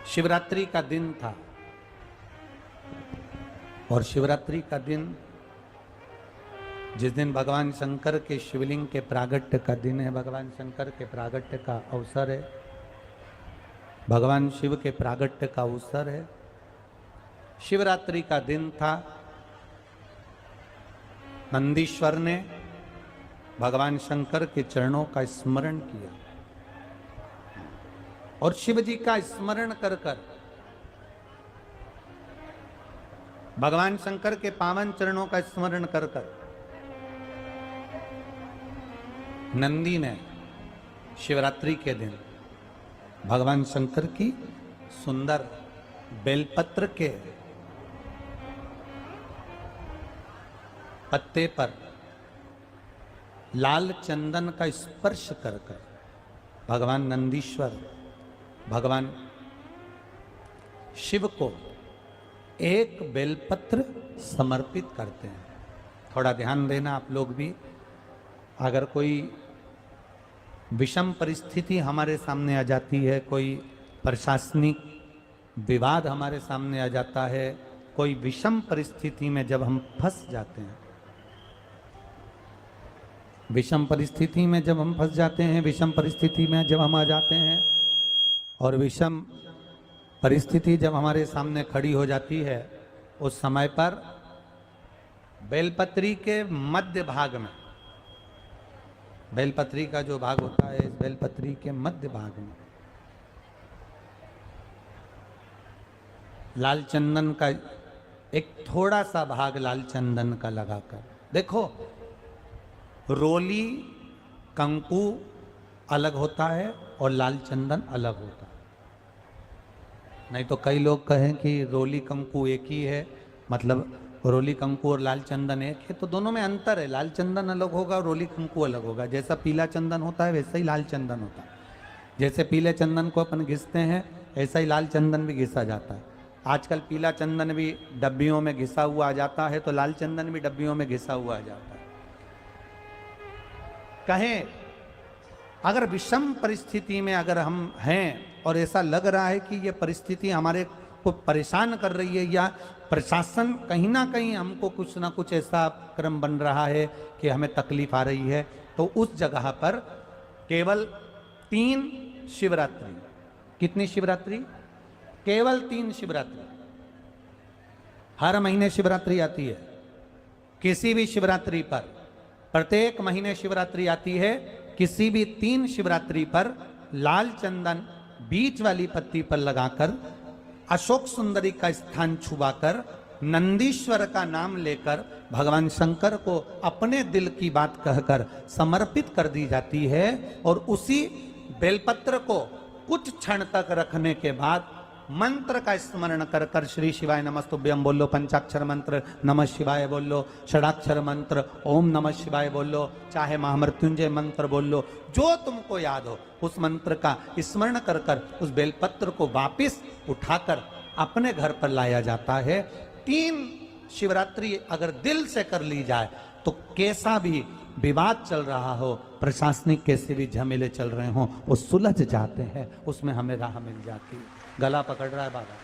शिवरात्रि का दिन था और शिवरात्रि का दिन जिस दिन भगवान शंकर के शिवलिंग के प्रागट्य का दिन है, भगवान शंकर के प्रागट्य का अवसर है, भगवान शिव के प्रागट्य का अवसर है। शिवरात्रि का दिन था। नंदीश्वर ने भगवान शंकर के चरणों का स्मरण किया और शिव जी का स्मरण कर कर भगवान शंकर के पावन चरणों का स्मरण कर कर नंदी ने शिवरात्रि के दिन भगवान शंकर की सुंदर बेलपत्र के पत्ते पर लाल चंदन का स्पर्श कर कर भगवान नंदीश्वर भगवान शिव को एक बेलपत्र समर्पित करते हैं। थोड़ा ध्यान देना आप लोग भी। अगर कोई विषम परिस्थिति हमारे सामने आ जाती है, कोई प्रशासनिक विवाद हमारे सामने आ जाता है, कोई विषम परिस्थिति में जब हम फंस जाते हैं, विषम परिस्थिति में जब हम फंस जाते हैं, विषम परिस्थिति में जब हम आ जाते हैं और विषम परिस्थिति जब हमारे सामने खड़ी हो जाती है, उस समय पर बेलपत्री के मध्य भाग में, बेलपत्री का जो भाग होता है, इस बेलपत्री के मध्य भाग में लाल चंदन का एक थोड़ा सा भाग लाल चंदन का लगाकर, देखो रोली कंकु अलग होता है और लाल चंदन अलग होता है। नहीं तो कई लोग कहें कि रोली कंकु एक ही है, मतलब रोली कंकु और लाल चंदन एक है, तो दोनों में अंतर है। लाल चंदन अलग होगा और रोली कंकु अलग होगा। जैसा पीला चंदन होता है वैसा ही लाल चंदन होता है। जैसे पीले चंदन को अपन घिसते हैं, ऐसा ही लाल चंदन भी घिसा जाता है। आजकल पीला चंदन भी डब्बियों में घिसा हुआ आ जाता है, तो लाल चंदन भी डब्बियों में घिसा हुआ आ जाता है। कहें अगर विषम परिस्थिति में अगर हम हैं और ऐसा लग रहा है कि ये परिस्थिति हमारे को परेशान कर रही है या प्रशासन कहीं ना कहीं हमको कुछ ना कुछ ऐसा क्रम बन रहा है कि हमें तकलीफ आ रही है, तो उस जगह पर केवल 3 शिवरात्रि, कितनी शिवरात्रि? केवल 3 शिवरात्रि। हर महीने शिवरात्रि आती है। किसी भी शिवरात्रि पर, प्रत्येक महीने शिवरात्रि आती है, किसी भी 3 शिवरात्रि पर लाल चंदन बीच वाली पत्ती पर लगाकर, अशोक सुंदरी का स्थान छुबाकर, नंदीश्वर का नाम लेकर भगवान शंकर को अपने दिल की बात कहकर समर्पित कर दी जाती है। और उसी बेलपत्र को कुछ क्षण तक रखने के बाद मंत्र का स्मरण कर कर श्री शिवाय नमस्तुभ्यम बोलो, पंचाक्षर मंत्र नमः शिवाय बोलो, षडाक्षर मंत्र ओम नमः शिवाय बोलो, चाहे महामृत्युंजय मंत्र बोलो, जो तुमको याद हो उस मंत्र का स्मरण कर कर उस बेलपत्र को वापिस उठाकर अपने घर पर लाया जाता है। 3 शिवरात्रि अगर दिल से कर ली जाए तो कैसा भी विवाद चल रहा हो, प्रशासनिक कैसे भी झमेले चल रहे हों, वो सुलझ जाते हैं, उसमें हमें राह मिल जाती है। गला पकड़ रहा है बाबा,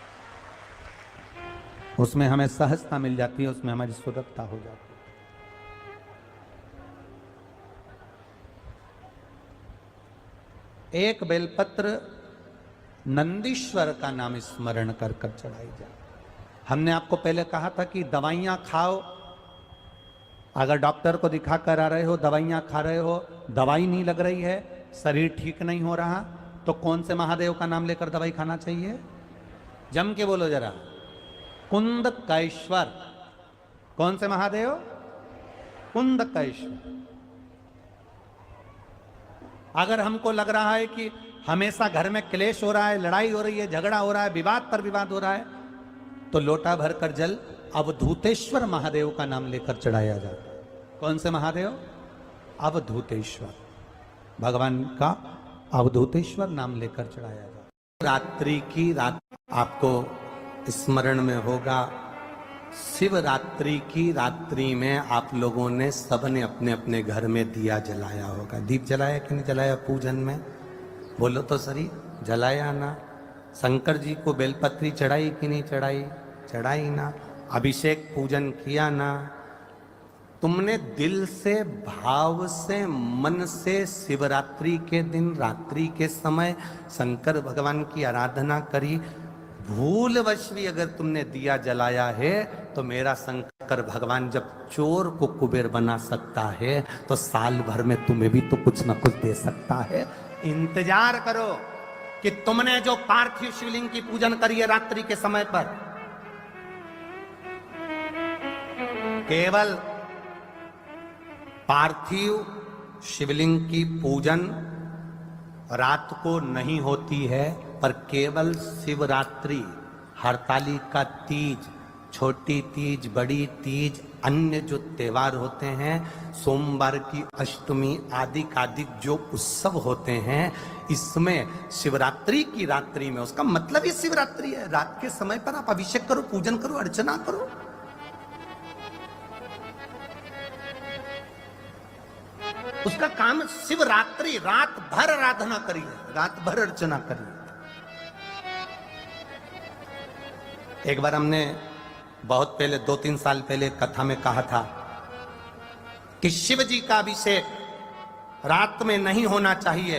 उसमें हमें सहजता मिल जाती है, उसमें हमारी सुरक्षा हो जाती है। एक बेलपत्र नंदीश्वर का नाम स्मरण कर कर चढ़ाई जाए। हमने आपको पहले कहा था कि दवाइयां खाओ, अगर डॉक्टर को दिखा कर आ रहे हो, दवाइयां खा रहे हो, दवाई नहीं लग रही है, शरीर ठीक नहीं हो रहा, तो कौन से महादेव का नाम लेकर दवाई खाना चाहिए? जम के बोलो जरा, कुंदकेश्वर। कौन से महादेव? कुंदकेश्वर। अगर हमको लग रहा है कि हमेशा घर में क्लेश हो रहा है, लड़ाई हो रही है, झगड़ा हो रहा है, विवाद पर विवाद हो रहा है, तो लोटा भर कर जल अवधूतेश्वर महादेव का नाम लेकर चढ़ाया जाता है। कौन से महादेव? अवधूतेश्वर। भगवान का अवधूतेश्वर नाम लेकर चढ़ाया जाता। रात्रि की रात आपको स्मरण में होगा, शिवरात्रि की रात्रि में आप लोगों ने सबने अपने अपने घर में दिया जलाया होगा। दीप जलाया कि नहीं जलाया? पूजन में बोलो तो सही, जलाया ना? शंकर जी को बेलपत्री चढ़ाई कि नहीं चढ़ाई? चढ़ाई ना। अभिषेक पूजन किया ना। तुमने दिल से, भाव से, मन से शिवरात्रि के दिन रात्रि के समय शंकर भगवान की आराधना करी। भूलवश भी अगर तुमने दिया जलाया है तो मेरा शंकर भगवान जब चोर को कुबेर बना सकता है तो साल भर में तुम्हें भी तो कुछ ना कुछ दे सकता है। इंतजार करो कि तुमने जो पार्थिव शिवलिंग की पूजन करी है रात्रि के समय पर, केवल पार्थिव शिवलिंग की पूजन रात को नहीं होती है, पर केवल शिवरात्रि, हरतालिका तीज, छोटी तीज, बड़ी तीज, अन्य जो त्योहार होते हैं, सोमवार की अष्टमी आदि जो उत्सव होते हैं, इसमें शिवरात्रि की रात्रि में, उसका मतलब ये शिवरात्रि है, रात के समय पर आप अभिषेक करो, पूजन करो, अर्चना करो। उसका काम शिवरात्रि, रात भर आराधना करिए, रात भर अर्चना करिए। एक बार हमने बहुत पहले 2-3 साल पहले कथा में कहा था कि शिव जी का अभिषेक रात में नहीं होना चाहिए,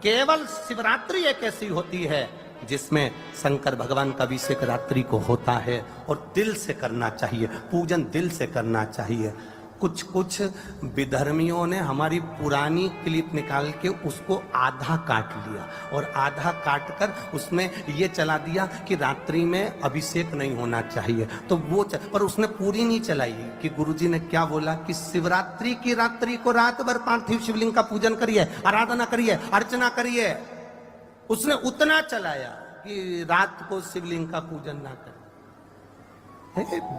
केवल शिवरात्रि एक ऐसी होती है जिसमें शंकर भगवान का अभिषेक रात्रि को होता है और दिल से करना चाहिए, पूजन दिल से करना चाहिए। कुछ विधर्मियों ने हमारी पुरानी क्लिप निकाल के उसको आधा काट लिया और आधा काट कर उसमें ये चला दिया कि रात्रि में अभिषेक नहीं होना चाहिए, तो वो पर उसने पूरी नहीं चलाई कि गुरुजी ने क्या बोला कि शिवरात्रि की रात्रि को रात भर पार्थिव शिवलिंग का पूजन करिए, आराधना करिए, अर्चना करिए। उसने उतना चलाया कि रात को शिवलिंग का पूजन ना करें।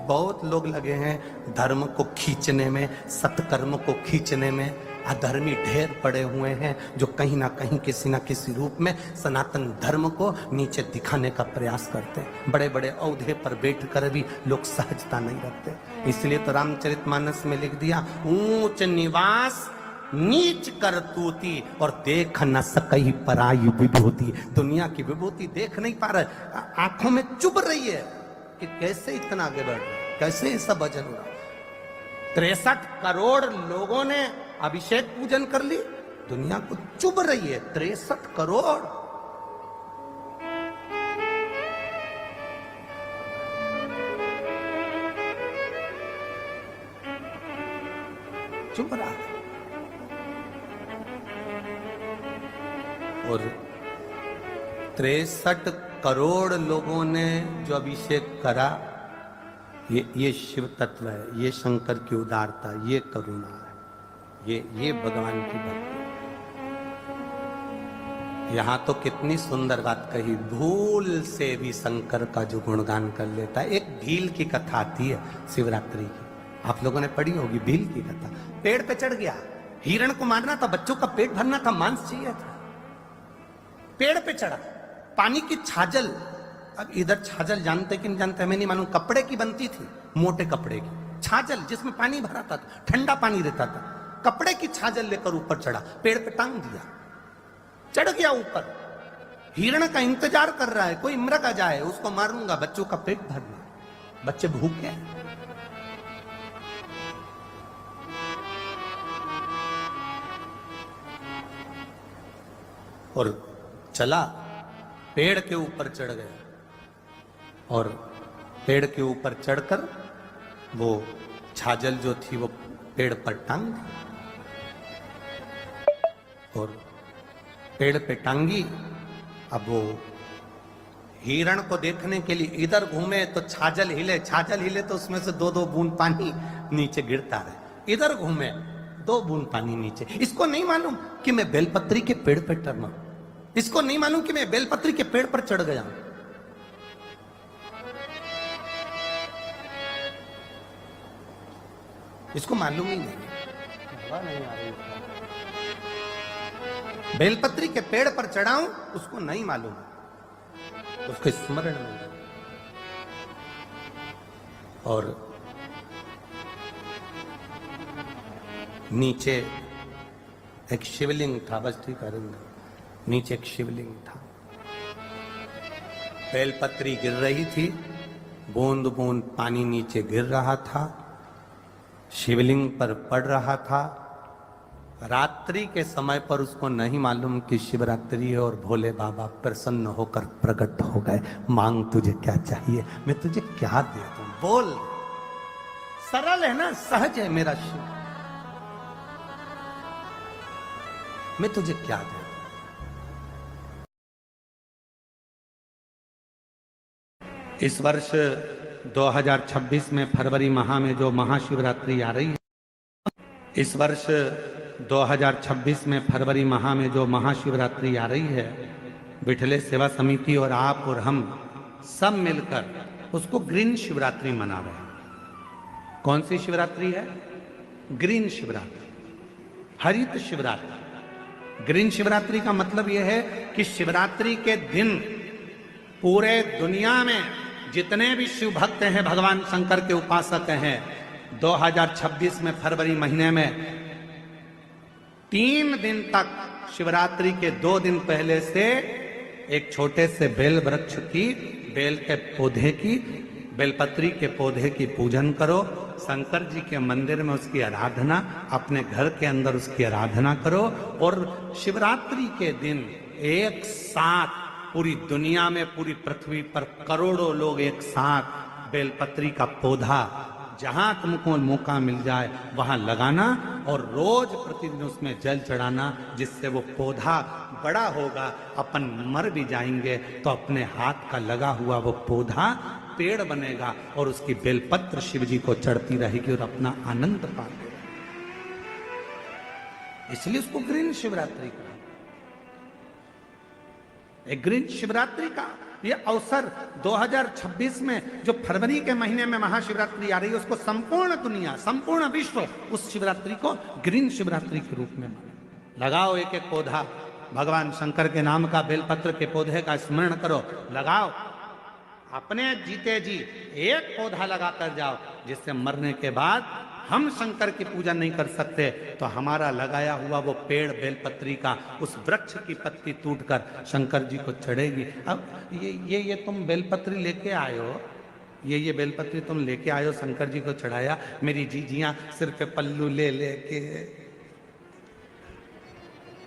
बहुत लोग लगे हैं धर्म को खींचने में, सत्कर्म को खींचने में। अधर्मी ढेर पड़े हुए हैं जो कहीं ना कहीं किसी ना किसी रूप में सनातन धर्म को नीचे दिखाने का प्रयास करते हैं। बड़े बड़े औहदे पर बैठकर भी लोग सहजता नहीं रखते। इसलिए तो रामचरितमानस में लिख दिया, ऊंच निवास नीच करतूती और देख न सकई पराई विभूति। दुनिया की विभूति देख नहीं पा रहे, आंखों में चुभ रही है कि कैसे इतना आगे बढ़ रहा है, कैसे ये सब भजन हो रहा। 63 करोड़ लोगों ने अभिषेक पूजन कर ली, दुनिया को चुभ रही है 63 करोड़। चुभ रहा है। और 63 करोड़ लोगों ने जो अभिषेक करा, ये शिव तत्व है, ये शंकर की उदारता, ये करुणा है, ये भगवान की भक्ति। यहां तो कितनी सुंदर बात कही, भूल से भी शंकर का जो गुणगान कर लेता है। एक भील की कथा आती है शिवरात्रि की, आप लोगों ने पढ़ी होगी भील की कथा। पेड़ पे चढ़ गया, हिरण को मारना था, बच्चों का पेट भरना था, मांस चाहिए था। पेड़ पे चढ़ा, पानी की छाजल, अब इधर छाजल जानते कि नहीं जानते मैं नहीं मालूम, कपड़े की बनती थी, मोटे कपड़े की छाजल जिसमें पानी भरा था, ठंडा पानी रहता था। कपड़े की छाजल लेकर ऊपर चढ़ा, पेड़ पे टांग दिया, चढ़ गया ऊपर। हिरण का इंतजार कर रहा है, कोई मृग आ जाए उसको मारूंगा, बच्चों का पेट भरना, बच्चे भूखे हैं। और चला, पेड़ के ऊपर चढ़ गया और पेड़ के ऊपर चढ़कर वो छाजल जो थी वो पेड़ पर टांग दी और पेड़ पे टांगी। अब वो हिरण को देखने के लिए इधर घूमे तो छाजल हिले तो उसमें से 2-2 बूंद पानी नीचे गिरता रहे। इधर घूमे 2 बूंद पानी नीचे। इसको नहीं मालूम कि मैं बेलपत्री के पेड़ पे टर्मा, इसको नहीं मालूम कि मैं बेलपत्री के पेड़ पर चढ़ गया। इसको मालूम ही नहीं, हवा नहीं आ रही। बेलपत्री के पेड़ पर चढ़ाऊं उसको नहीं मालूम, उसके स्मरण में। और नीचे एक शिवलिंग था, बस ठीक है, नीचे एक शिवलिंग था। बेलपत्री गिर रही थी, बूंद बूंद पानी नीचे गिर रहा था, शिवलिंग पर पड़ रहा था। रात्रि के समय पर उसको नहीं मालूम कि शिवरात्रि है और भोले बाबा प्रसन्न होकर प्रकट हो गए। मांग तुझे क्या चाहिए, मैं तुझे क्या दे दूं, बोल। सरल है ना, सहज है मेरा शिव, मैं तुझे क्या दे दूं। इस वर्ष 2026 में फरवरी माह में जो महाशिवरात्रि आ रही है, इस वर्ष 2026 में फरवरी माह में जो महाशिवरात्रि आ रही है, विठले सेवा समिति और आप और हम सब मिलकर उसको ग्रीन शिवरात्रि मना रहे हैं। कौन सी शिवरात्रि है? ग्रीन शिवरात्रि, हरित शिवरात्रि। ग्रीन शिवरात्रि का मतलब यह है कि शिवरात्रि के दिन पूरे दुनिया में जितने भी शिव भक्त हैं, भगवान शंकर के उपासक हैं, 2026 में फरवरी महीने में 3 दिन तक, शिवरात्रि के 2 दिन पहले से एक छोटे से बेल वृक्ष की, बेल के पौधे की, बेलपत्री के पौधे की पूजन करो। शंकर जी के मंदिर में उसकी आराधना, अपने घर के अंदर उसकी आराधना करो। और शिवरात्रि के दिन एक साथ पूरी दुनिया में, पूरी पृथ्वी पर करोड़ों लोग एक साथ बेलपत्री का पौधा जहां तुमको मौका मिल जाए वहां लगाना और रोज प्रतिदिन उसमें जल चढ़ाना, जिससे वो पौधा बड़ा होगा। अपन मर भी जाएंगे तो अपने हाथ का लगा हुआ वो पौधा पेड़ बनेगा और उसकी बेलपत्र शिव जी को चढ़ती रहेगी और अपना आनंद पाते। इसलिए उसको ग्रीन शिवरात्रि का, एक ग्रीन शिवरात्रि का ये अवसर 2026 में जो फरवरी के महीने में महाशिवरात्रि आ रही है, उसको संपूर्ण दुनिया, संपूर्ण विश्व उस शिवरात्रि को ग्रीन शिवरात्रि के रूप में माने। लगाओ एक एक पौधा, भगवान शंकर के नाम का बेलपत्र के पौधे का स्मरण करो, लगाओ। अपने जीते जी एक पौधा लगाकर जाओ, जिससे मरने के बाद हम शंकर की पूजा नहीं कर सकते तो हमारा लगाया हुआ वो पेड़ बेलपत्री का, उस वृक्ष की पत्ती टूटकर शंकर जी को चढ़ेगी। अब ये तुम बेलपत्री लेके आए हो, ये बेलपत्री तुम लेके आए हो, शंकर जी को चढ़ाया। मेरी जीजियां सिर पे पल्लू ले लेके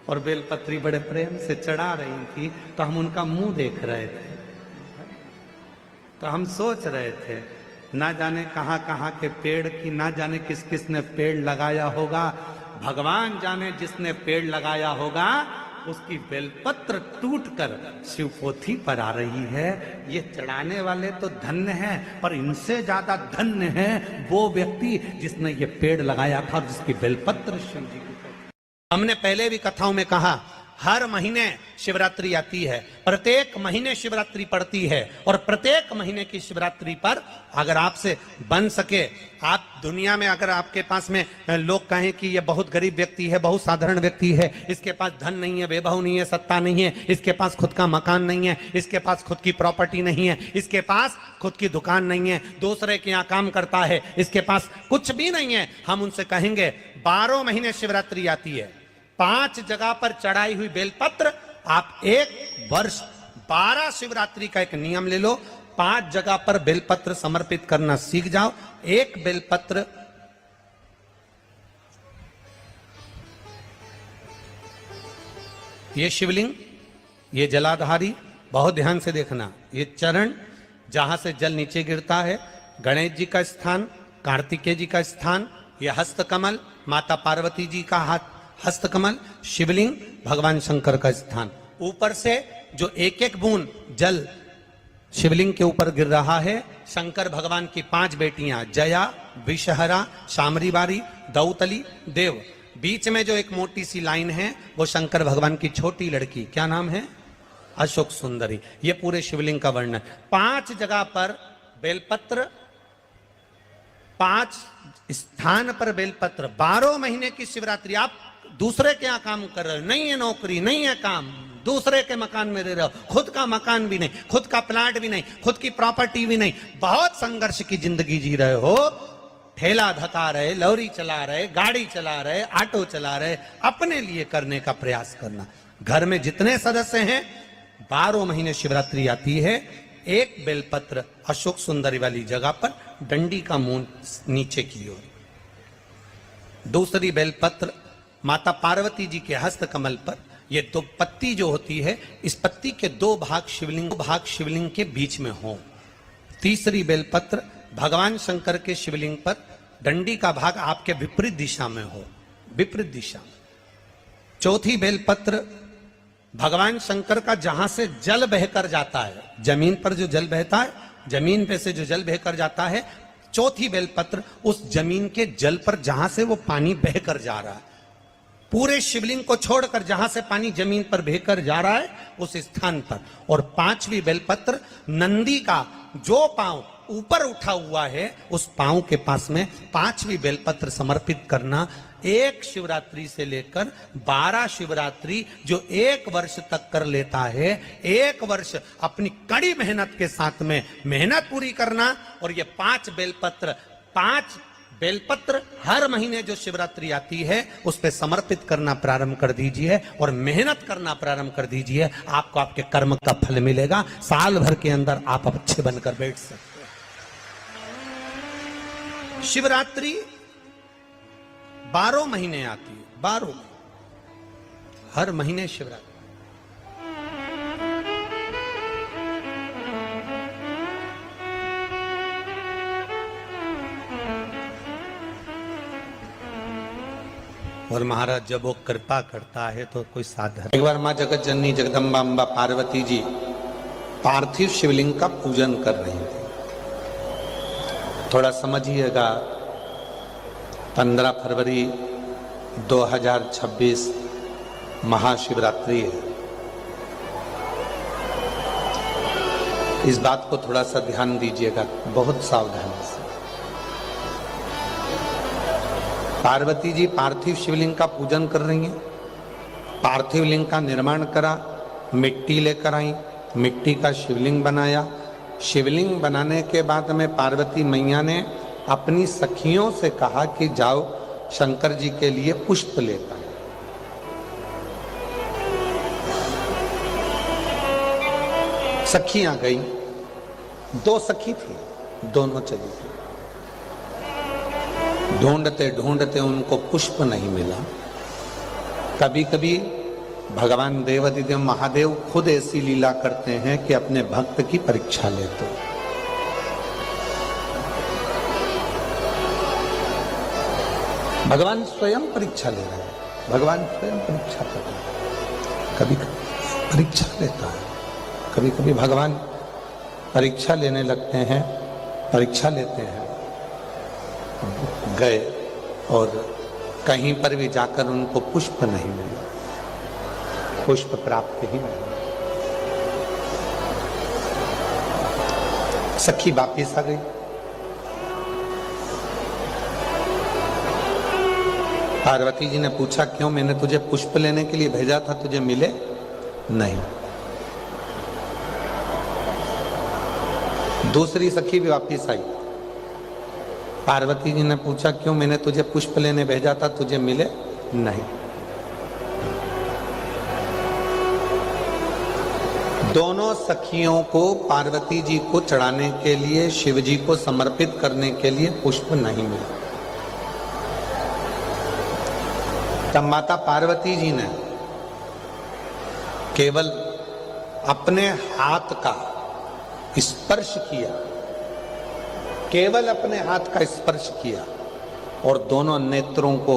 और बेलपत्री बड़े प्रेम से चढ़ा रही थी, तो हम उनका मुंह देख रहे थे, तो हम सोच रहे थे ना जाने कहां कहां के पेड़ की, ना जाने किस किस ने पेड़ लगाया होगा। भगवान जाने जिसने पेड़ लगाया होगा उसकी बेलपत्र टूटकर शिवपोथी पर आ रही है। ये चढ़ाने वाले तो धन्य हैं, पर इनसे ज्यादा धन्य है वो व्यक्ति जिसने ये पेड़ लगाया था, जिसकी बेलपत्र शिव जी की। हमने पहले भी कथाओं में कहा, हर महीने शिवरात्रि आती है, प्रत्येक महीने शिवरात्रि पड़ती है, और प्रत्येक महीने की शिवरात्रि पर अगर आपसे बन सके, आप दुनिया में अगर आपके पास में लोग कहें कि ये बहुत गरीब व्यक्ति है, बहुत साधारण व्यक्ति है, इसके पास धन नहीं है, वैभव नहीं है, सत्ता नहीं है, इसके पास खुद का मकान नहीं है, इसके पास खुद की प्रॉपर्टी नहीं है, इसके पास खुद की दुकान नहीं है, दूसरे के यहाँ काम करता है, इसके पास कुछ भी नहीं है, हम उनसे कहेंगे 12 महीने शिवरात्रि आती है, 5 जगह पर चढ़ाई हुई बेलपत्र, आप एक वर्ष 12 शिवरात्रि का एक नियम ले लो, 5 जगह पर बेलपत्र समर्पित करना सीख जाओ। एक बेलपत्र ये शिवलिंग, ये जलाधारी, बहुत ध्यान से देखना, ये चरण जहां से जल नीचे गिरता है, गणेश जी का स्थान, कार्तिकेय जी का स्थान, ये हस्तकमल माता पार्वती जी का हाथ हस्तकमल, शिवलिंग भगवान शंकर का स्थान। ऊपर से जो एक एक बूंद जल शिवलिंग के ऊपर गिर रहा है, शंकर भगवान की 5 बेटियां जया, विषहरा, शामरीबारी, दौतली, देव। बीच में जो एक मोटी सी लाइन है वो शंकर भगवान की छोटी लड़की, क्या नाम है? अशोक सुंदरी। ये पूरे शिवलिंग का वर्णन। 5 जगह पर बेलपत्र, 5 स्थान पर बेलपत्र। 12 महीने की शिवरात्रि। आप दूसरे के यहाँ काम कर रहे हो, नहीं है नौकरी, नहीं है काम, दूसरे के मकान में रह रहे हो, खुद का मकान भी नहीं, खुद का प्लाट भी नहीं, खुद की प्रॉपर्टी भी नहीं, बहुत संघर्ष की जिंदगी जी रहे हो, ठेला धका रहे, लौरी चला रहे, गाड़ी चला रहे, ऑटो चला रहे, अपने लिए करने का प्रयास करना। घर में जितने सदस्य हैं, 12 महीने शिवरात्रि आती है, एक बेलपत्र अशोक सुंदरी वाली जगह पर डंडी का मुंह नीचे की ओर, दूसरी बेलपत्र माता पार्वती जी के हस्त कमल पर। ये दो पत्ती जो होती है, इस पत्ती के दो भाग शिवलिंग के बीच में हो। तीसरी बेलपत्र भगवान शंकर के शिवलिंग पर, डंडी का भाग आपके विपरीत दिशा में हो, विपरीत दिशा में। चौथी बेलपत्र भगवान शंकर का जहां से जल बहकर जाता है, जमीन पर जो जल बहता है, जमीन पे से जो जल बहकर जाता है, चौथी बेलपत्र उस जमीन के जल पर जहां से वो पानी बहकर जा रहा है, पूरे शिवलिंग को छोड़कर जहां से पानी जमीन पर बहकर जा रहा है उस स्थान पर। और पांचवी बेलपत्र नंदी का जो पांव ऊपर उठा हुआ है उस पांव के पास में पांचवी बेलपत्र समर्पित करना। एक शिवरात्रि से लेकर 12 शिवरात्रि जो एक वर्ष तक कर लेता है, एक वर्ष अपनी कड़ी मेहनत के साथ में मेहनत पूरी करना। और ये 5 बेलपत्र हर महीने जो शिवरात्रि आती है उस पे समर्पित करना प्रारंभ कर दीजिए और मेहनत करना प्रारंभ कर दीजिए। आपको आपके कर्म का फल मिलेगा। साल भर के अंदर आप अच्छे बनकर बैठ सकते हैं। शिवरात्रि 12 महीने आती है, 12 हर महीने शिवरात्रि। और महाराज जब वो कृपा करता है तो कोई साधन। एक बार मां जगत जननी जगदम्बा अम्बा पार्वती जी पार्थिव शिवलिंग का पूजन कर रही थी। थोड़ा समझिएगा, 15 फरवरी 2026 महाशिवरात्रि है। इस बात को थोड़ा सा ध्यान दीजिएगा, बहुत सावधानी से। पार्वती जी पार्थिव शिवलिंग का पूजन कर रही हैं। पार्थिव लिंग का निर्माण करा, मिट्टी लेकर आई, मिट्टी का शिवलिंग बनाया। शिवलिंग बनाने के बाद में पार्वती मैया ने अपनी सखियों से कहा कि जाओ शंकर जी के लिए पुष्प लेकर। सखियां गई, 2 सखी थी, दोनों चली गई। ढूंढते ढूंढते उनको पुष्प नहीं मिला। कभी कभी भगवान देवाधिदेव महादेव खुद ऐसी लीला करते हैं कि अपने भक्त की परीक्षा लेते। भगवान स्वयं परीक्षा ले रहे हैं, भगवान स्वयं परीक्षा कर रहे हैं। कभी कभी परीक्षा लेता है, कभी कभी भगवान परीक्षा लेने लगते हैं, परीक्षा लेते हैं। गए और कहीं पर भी जाकर उनको पुष्प नहीं मिला, पुष्प प्राप्त ही नहीं। सखी वापिस आ गई। पार्वती जी ने पूछा, क्यों? मैंने तुझे पुष्प लेने के लिए भेजा था, तुझे मिले नहीं। दूसरी सखी भी वापिस आई। पार्वती जी ने पूछा, क्यों? मैंने तुझे पुष्प लेने भेजा था, तुझे मिले नहीं। दोनों सखियों को पार्वती जी को चढ़ाने के लिए, शिव जी को समर्पित करने के लिए पुष्प नहीं मिला। तब माता पार्वती जी ने केवल अपने हाथ का स्पर्श किया, केवल अपने हाथ का स्पर्श किया और दोनों नेत्रों को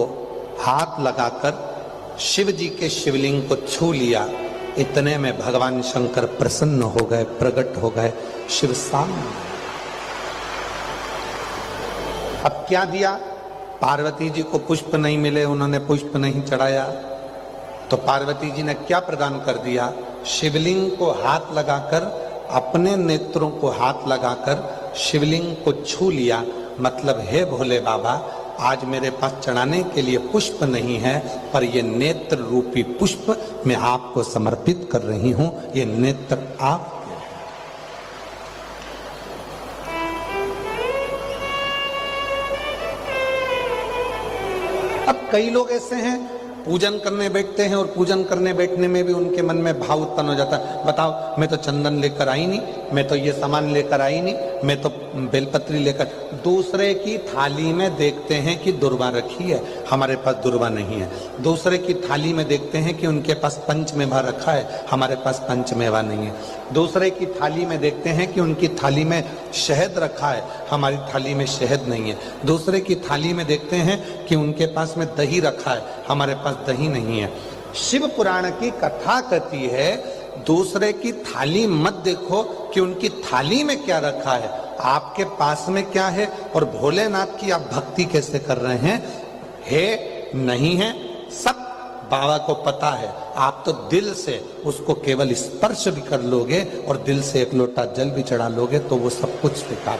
हाथ लगाकर शिव जी के शिवलिंग को छू लिया। इतने में भगवान शंकर प्रसन्न हो गए, प्रकट हो गए, शिव सामने। अब क्या दिया? पार्वती जी को पुष्प नहीं मिले, उन्होंने पुष्प नहीं चढ़ाया, तो पार्वती जी ने क्या प्रदान कर दिया? शिवलिंग को हाथ लगाकर, अपने नेत्रों को हाथ लगाकर शिवलिंग को छू लिया। मतलब, हे भोले बाबा, आज मेरे पास चढ़ाने के लिए पुष्प नहीं है, पर ये नेत्र रूपी पुष्प मैं आपको समर्पित कर रही हूं। ये नेत्र आप। अब कई लोग ऐसे हैं पूजन करने बैठते हैं और पूजन करने बैठने में भी उनके मन में भाव उत्पन्न हो जाता है, बताओ मैं तो चंदन लेकर आई नहीं, मैं तो ये सामान लेकर आई नहीं, मैं तो बेलपत्री लेकर। दूसरे की थाली में देखते हैं कि दुर्वा रखी है, हमारे पास दुर्वा नहीं है। दूसरे की थाली में देखते हैं कि उनके पास पंचमेवा रखा है, हमारे पास पंचमेवा नहीं है। दूसरे की थाली में देखते हैं कि उनकी थाली में शहद रखा है, हमारी थाली में शहद नहीं है। दूसरे की थाली में देखते हैं कि उनके पास में दही रखा है, हमारे पास दही नहीं है। शिव पुराण की कथा कहती है दूसरे की थाली मत देखो कि उनकी थाली में क्या रखा है, आपके पास में क्या है और भोलेनाथ की आप भक्ति कैसे कर रहे हैं, है नहीं है, सब बाबा को पता है। आप तो दिल से उसको केवल स्पर्श भी कर लोगे और दिल से एक लोटा जल भी चढ़ा लोगे तो वो सब कुछ स्वीकार